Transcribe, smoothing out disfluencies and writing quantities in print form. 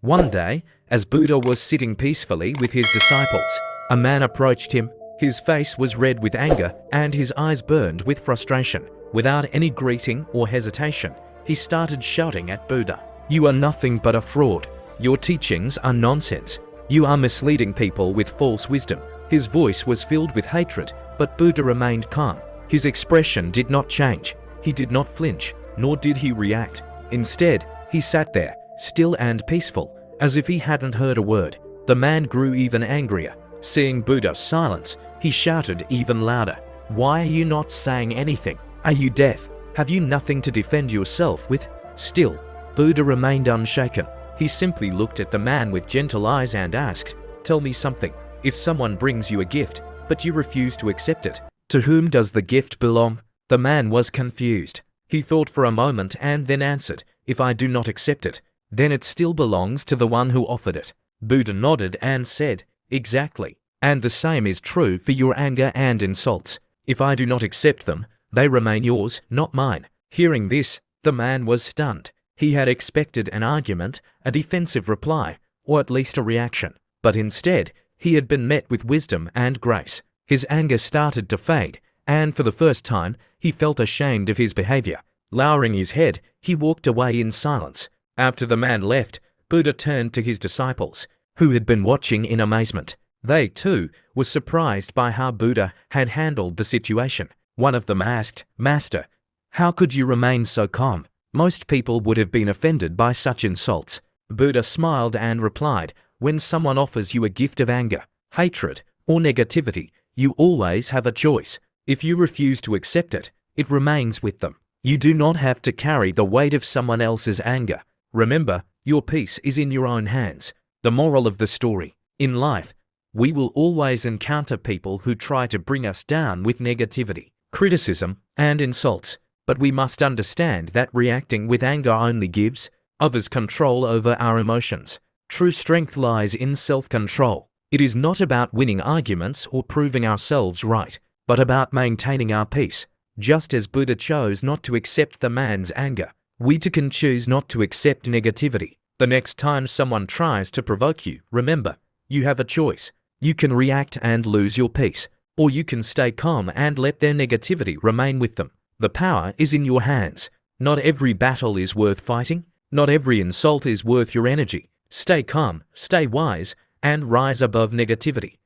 One day, as Buddha was sitting peacefully with his disciples, a man approached him. His face was red with anger and his eyes burned with frustration. Without any greeting or hesitation, he started shouting at Buddha, "You are nothing but a fraud. Your teachings are nonsense. You are misleading people with false wisdom." His voice was filled with hatred, but Buddha remained calm. His expression did not change. He did not flinch, nor did he react. Instead, he sat there, still and peaceful, as if he hadn't heard a word. The man grew even angrier. Seeing Buddha's silence, he shouted even louder, "Why are you not saying anything? Are you deaf? Have you nothing to defend yourself with?" Still, Buddha remained unshaken. He simply looked at the man with gentle eyes and asked, "Tell me something. If someone brings you a gift, but you refuse to accept it, to whom does the gift belong?" The man was confused. He thought for a moment and then answered, "If I do not accept it, then it still belongs to the one who offered it." Buddha nodded and said, "Exactly. And the same is true for your anger and insults. If I do not accept them, they remain yours, not mine." Hearing this, the man was stunned. He had expected an argument, a defensive reply, or at least a reaction. But instead, he had been met with wisdom and grace. His anger started to fade, and for the first time, he felt ashamed of his behavior. Lowering his head, he walked away in silence. After the man left, Buddha turned to his disciples, who had been watching in amazement. They, too, were surprised by how Buddha had handled the situation. One of them asked, "Master, how could you remain so calm? Most people would have been offended by such insults." Buddha smiled and replied, "When someone offers you a gift of anger, hatred, or negativity, you always have a choice. If you refuse to accept it, it remains with them. You do not have to carry the weight of someone else's anger. Remember, your peace is in your own hands." The moral of the story: in life, we will always encounter people who try to bring us down with negativity, criticism, and insults. But we must understand that reacting with anger only gives others control over our emotions. True strength lies in self-control. It is not about winning arguments or proving ourselves right, but about maintaining our peace. Just as Buddha chose not to accept the man's anger, we too can choose not to accept negativity. The next time someone tries to provoke you, remember, you have a choice. You can react and lose your peace, or you can stay calm and let their negativity remain with them. The power is in your hands. Not every battle is worth fighting. Not every insult is worth your energy. Stay calm, stay wise, and rise above negativity.